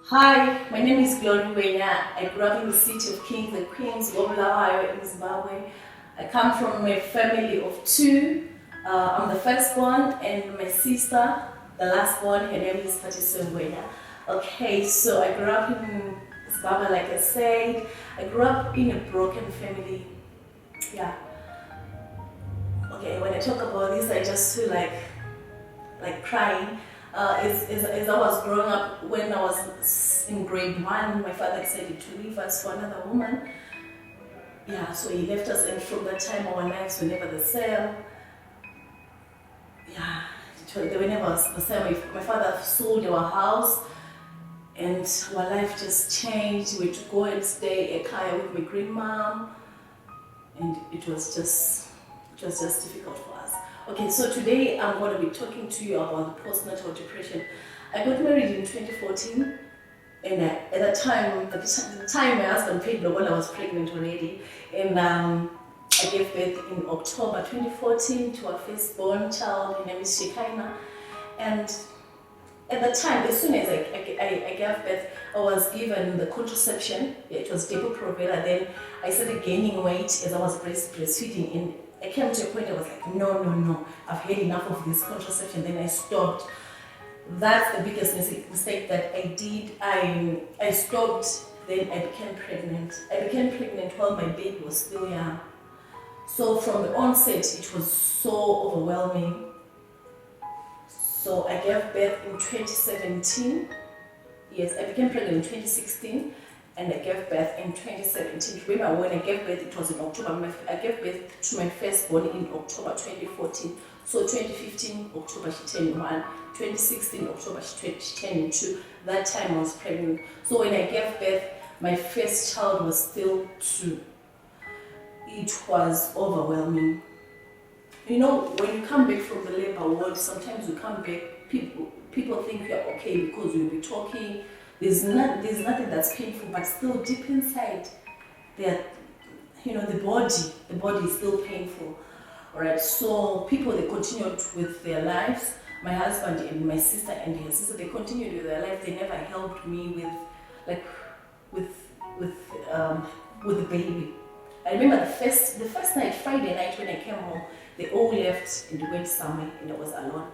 Hi, my name is Glory Ngwenya. I grew up in the city of Kings and Queens, Ohio, in Zimbabwe. I come from a family of two. I'm the firstborn, and my sister, the lastborn, her name is Sadiki Ngwenya. Okay, so I grew up in Zimbabwe, like I said. I grew up in a broken family. Yeah. Okay, when I talk about this, I just feel like crying. As I was growing up, when I was in grade 1, my father decided to leave us for another woman. Yeah, so he left us, and from that time our lives were never the same. Yeah, they were never the same. My father sold our house, and our life just changed. We had to go and stay at Kaya with my grandmom, and it was just difficult for us. Okay, so today I'm going to be talking to you about the postnatal depression. I got married in 2014, and at the time my husband paid me when I was pregnant already, and I gave birth in October 2014 to our firstborn child. Her name is Shikaina, and at the time, as soon as I gave birth, I was given the contraception. It was Depo-Provera. Then I started gaining weight as I was breastfeeding, and I came to a point I was like, no, I've had enough of this contraception. Then I stopped. That's the biggest mistake that I did. I stopped, then I became pregnant. I became pregnant while my baby was still young. So from the onset, it was so overwhelming. So I gave birth in 2017. Yes, I became pregnant in 2016, and I gave birth in 2017. Remember, when I gave birth, it was in October. I gave birth to my firstborn in October 2014. So 2015, October she turned 1. 2016, October she turned 2. That time I was pregnant. So when I gave birth, my first child was still 2. It was overwhelming. You know, when you come back from the labor ward, sometimes you come back, people think you're okay because you'll be talking. There's nothing that's painful, but still deep inside, the body is still painful. Alright, so people, they continued with their lives. My husband and my sister and his sister, they continued with their life. They never helped me with the baby. I remember the first night, Friday night, when I came home, they all left and went somewhere, and I was alone.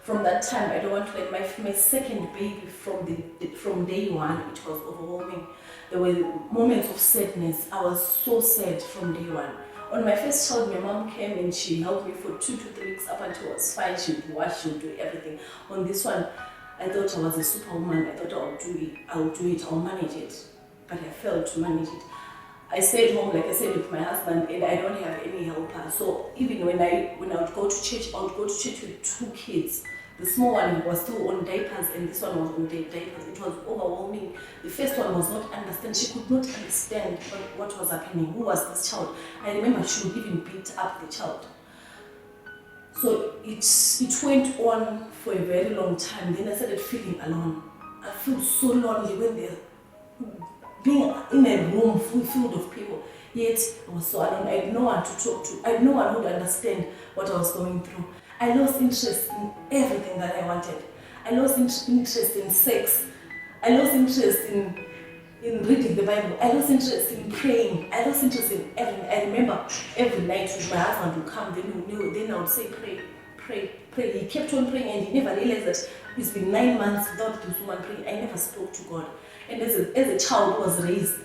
From that time, I don't want to let my second baby from day one. It was overwhelming. There were moments of sadness. I was so sad from day one. On my first child, my mom came and she helped me for 2 to 3 weeks up until I was fine. She would wash, she would do everything. On this one, I thought I was a superwoman. I thought I'll do it, I'll manage it. But I failed to manage it. I stayed home, like I said, with my husband, and I don't have any helper. So even when I would go to church, I would go to church with 2 kids. The small one was still on diapers, and this one was on diapers. It was overwhelming. The first one was not understand. She could not understand what was happening. Who was this child? I remember she would even beat up the child. So it went on for a very long time. Then I started feeling alone. I feel so lonely when they're being in a room filled of people. Yet I was so alone. I had no one to talk to. I had no one who would understand what I was going through. I lost interest in everything that I wanted. I lost interest in sex. I lost interest in reading the Bible. I lost interest in praying. I lost interest in everything. I remember every night when my husband would come, then I would say, pray. He kept on praying, and he never realized that it's been 9 months without this woman praying. I never spoke to God. And as a child who was raised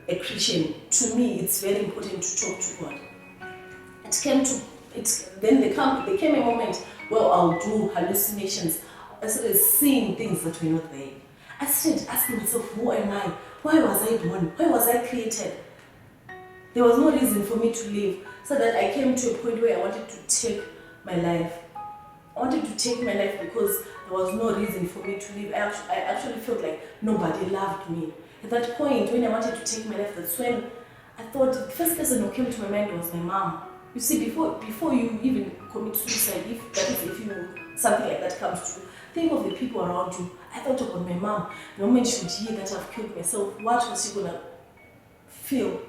a Christian, to me it's very important to talk to God. Then there came a moment where I'll do hallucinations. I started seeing things that were not there. I started asking myself, who am I? Why was I born? Why was I created? There was no reason for me to live. So that I came to a point where I wanted to take my life. I wanted to take my life because there was no reason for me to live. I actually felt like nobody loved me. At that point, when I wanted to take my life, that's when I thought the first person who came to my mind was my mom. You see, before you even commit suicide, if something like that comes to you, think of the people around you. I thought about my mom. The moment she would hear that I've killed myself, what was she gonna feel?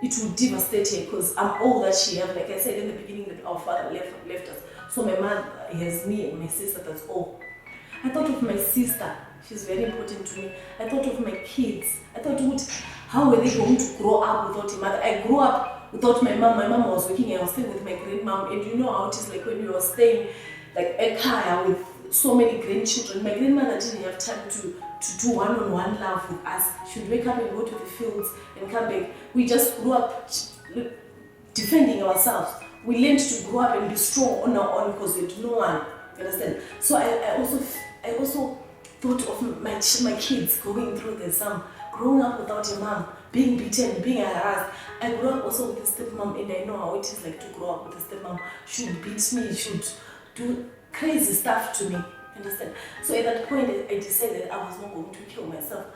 It would devastate her, because I'm all that she had. Like I said in the beginning, that our father left us. So my mom has me and my sister, that's all. I thought of my sister. She's very important to me. I thought of my kids. I thought, how were they going to grow up without a mother? I grew up without my mom. My mom was working and I was staying with my grandmom. And you know how it is like when you are staying like a car with so many grandchildren. My grandmother didn't have time to do one-on-one love with us. She would wake up and go to the fields and come back. We just grew up defending ourselves. We learned to grow up and be strong on our own because we had no one. You understand? So I also thought of my kids going through the same, growing up without a mom, being beaten, being harassed. I grew up also with a stepmom, and I know how it is like to grow up with a stepmom. She would beat me, she would do crazy stuff to me. Understand? So at that point, I decided I was not going to kill myself.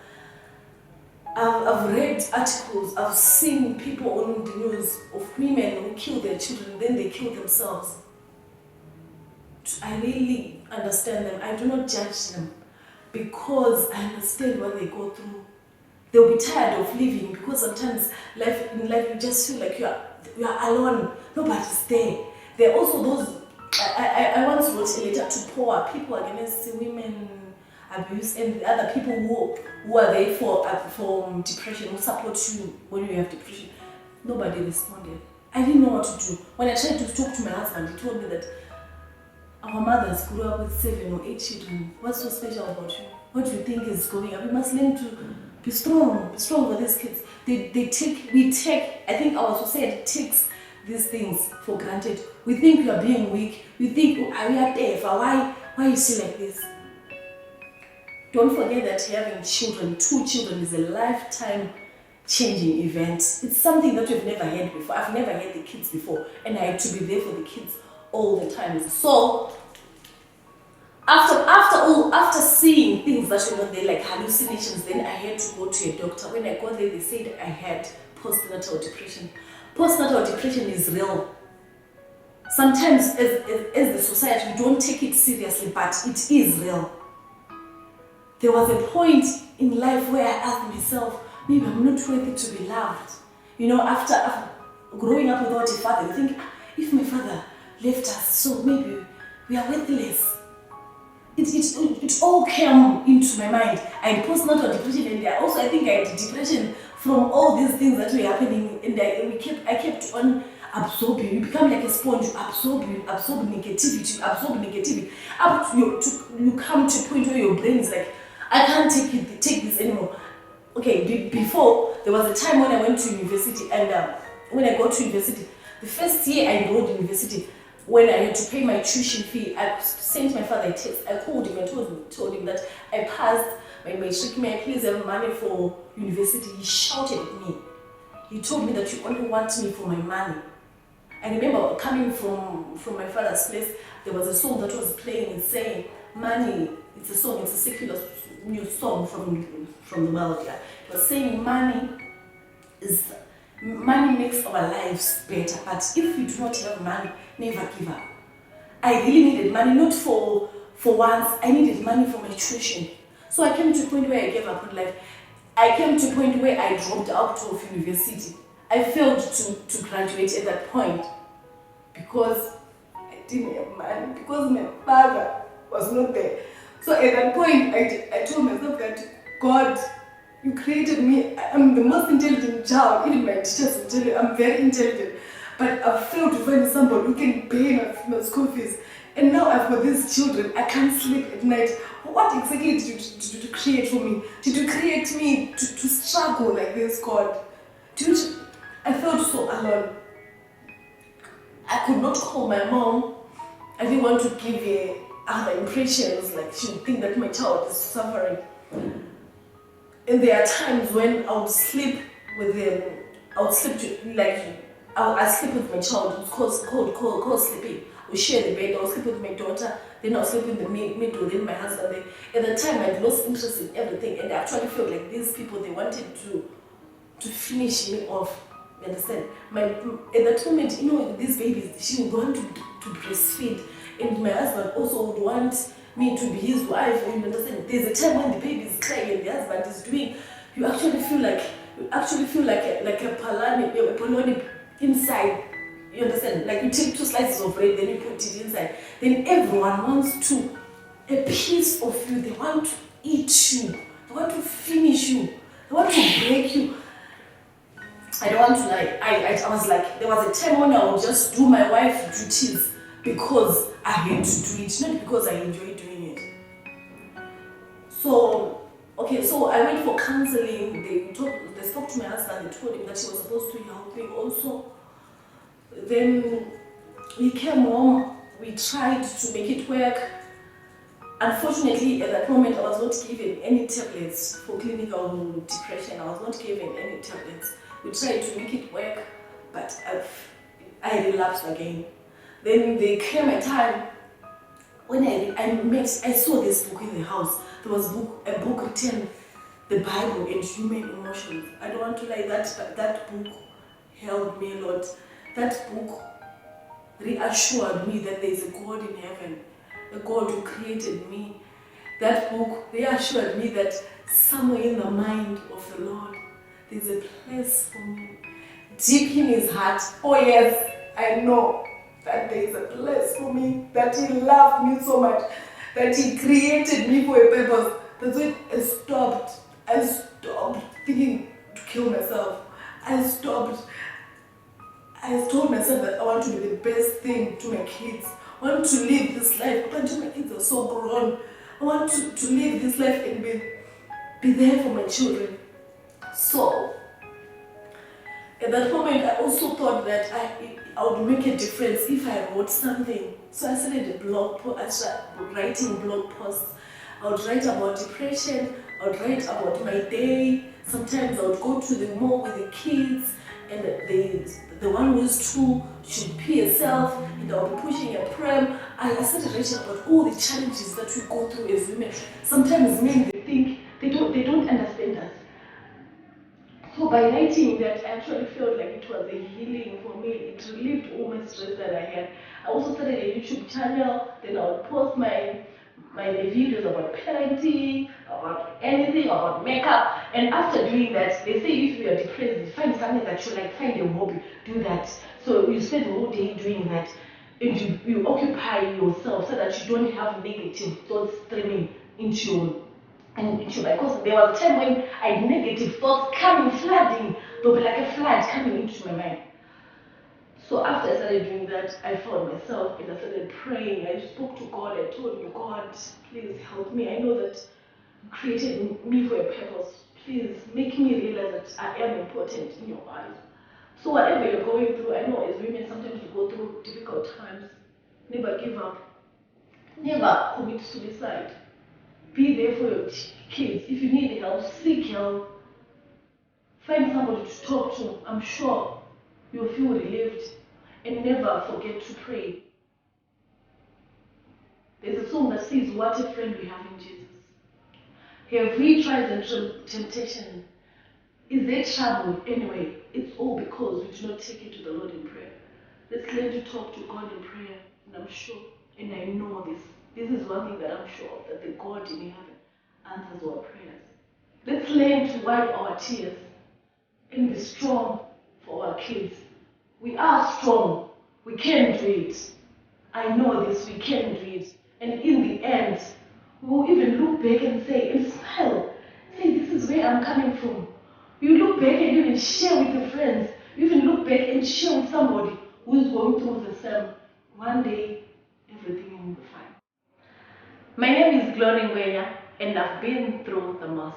I've read articles, I've seen people on the news of women who kill their children, then they kill themselves. I really understand them. I do not judge them because I understand what they go through. They'll be tired of living because sometimes in life you just feel like you are alone. Nobody's there. There are also those. I once wrote a letter to poor people against women abuse and the other people who are there for depression, who support you when you have depression. Nobody responded. I didn't know what to do. When I tried to talk to my husband, he told me that our mothers grew up with 7 or 8 children. What's so special about you? What do you think is going on? We must learn to be strong for these kids. We take, I think our society takes these things for granted. We think we are being weak. We think we are deaf. Why are you still like this? Don't forget that having children, 2 children, is a lifetime changing event. It's something that we've never had before. I've never had the kids before, and I had to be there for the kids all the time. So after seeing things that were not there, like hallucinations, then I had to go to a doctor. When I got there, they said I had postnatal depression. Postnatal depression is real. Sometimes as the society, we don't take it seriously, but it is real. There was a point in life where I asked myself, maybe I'm not worthy to be loved. You know, after growing up without a father, you think, if my father left us, so maybe we are worthless. It all came into my mind. I had postnatal depression, and I think I had depression from all these things that were happening, and I kept on absorbing. You become like a sponge. You absorb negativity. Up to you come to a point where your brain is like, I can't take this anymore. Okay, before there was a time when I went to university, and when I got to university, the first year I enrolled in university, when I had to pay my tuition fee, I sent my father a text. I called him and told him that I passed my matric. May I please have money for university? He shouted at me. He told me that you only want me for my money. I remember coming from my father's place, there was a song that was playing and saying, money, it's a song, it's a secular new song from the world. Yeah. It was saying money makes our lives better, but if you do not have money, never give up. I really needed money, not for once, I needed money for my tuition. So I came to a point where I gave up on life. I came to a point where I dropped out of university. I failed to graduate at that point because I didn't have money, because my father was not there. So at that point, I told myself that, God, you created me. I'm the most intelligent child. Even my teachers will tell you I'm very intelligent. But I've failed to find somebody who can pay my school fees. And now I've got these children. I can't sleep at night. What exactly did you create for me? Did you create me to struggle like this, God? I felt so alone. I could not call my mom. I didn't want to give her other impressions, like she would think that my child is suffering. And there are times when I would sleep with them. I sleep with my child. It's called sleeping. We share the bed. I would sleep with my daughter. Then I would sleep in the middle. Then my husband. At the time, I'd lost interest in everything, and I actually felt like these people, they wanted to finish me off. You understand? At that moment, these babies, she would want to breastfeed, and my husband also would want me to be his wife. You understand? There's a time when the baby is crying and the husband is doing. You actually feel like a polony inside. You understand? Like you take 2 slices of bread, then you put it inside. Then everyone wants to a piece of you. They want to eat you. They want to finish you. They want to break you. I don't want to lie. I was like, there was a time when I would just do my wife's duties because I had to do it, not because I enjoy doing it. So, okay, so I went for counseling. They spoke to my husband. They told him that he was supposed to help me also. Then we came home. We tried to make it work. Unfortunately, at that moment, I was not given any tablets for clinical depression. I was not given any tablets. We tried to make it work, but I relapsed again. Then there came a time when I saw this book in the house. There was a book written, The Bible and Human Emotions. I don't want to lie, that book helped me a lot. That book reassured me that there is a God in heaven, a God who created me. That book reassured me that somewhere in the mind of the Lord, there's a place for me. Deep in his heart, oh yes, I know that there is a place for me, that he loved me so much, that he created me for a purpose. That's when I stopped thinking to kill myself. I told myself that I want to be the best thing to my kids. I want to live this life up until my kids are so grown. I want to live this life and be there for my children. So, at that moment, I also thought that I would make a difference if I wrote something. So I started I started writing blog posts. I would write about depression. I would write about my day. Sometimes I would go to the mall with the kids, and the one who is two should pee herself, and I'll be pushing a pram. I started writing about all the challenges that we go through as women. Sometimes men, they think they don't understand us. So by writing that, I actually felt like it was a healing for me. It relieved all my stress that I had. I also started a YouTube channel. Then I would post my videos about parenting, about anything, about makeup. And after doing that, they say if you are depressed, find something that you like, find a hobby, do that. So you spend the whole day doing that, and you occupy yourself so that you don't have negative thoughts streaming into you. Because there was a time when I had negative thoughts coming, flooding. There'll be like a flood coming into my mind. So after I started doing that, I found myself and I started praying. I spoke to God. I told him, God, please help me. I know that you created me for a purpose. Please make me realize that I am important in your eyes. So whatever you're going through, I know as women sometimes we go through difficult times. Never give up. Never commit suicide. Be there for your kids. If you need help, seek help. Find somebody to talk to. I'm sure you'll feel relieved. And never forget to pray. There's a song that says, what a friend we have in Jesus. Have we tried and temptation? Is there trouble? Anyway, it's all because we do not take it to the Lord in prayer. Let's learn to talk to God in prayer. And I'm sure, and I know this. This is one thing that I'm sure of, that the God in heaven answers our prayers. Let's learn to wipe our tears and be strong for our kids. We are strong. We can do it. I know this, we can do it. And in the end, we will even look back and say, and smile. Say, this is where I'm coming from. You look back and even share with your friends. You even look back and share with somebody who is going through the same. One day, everything will be fine. My name is Glory Ngwenya, and I've been through the most.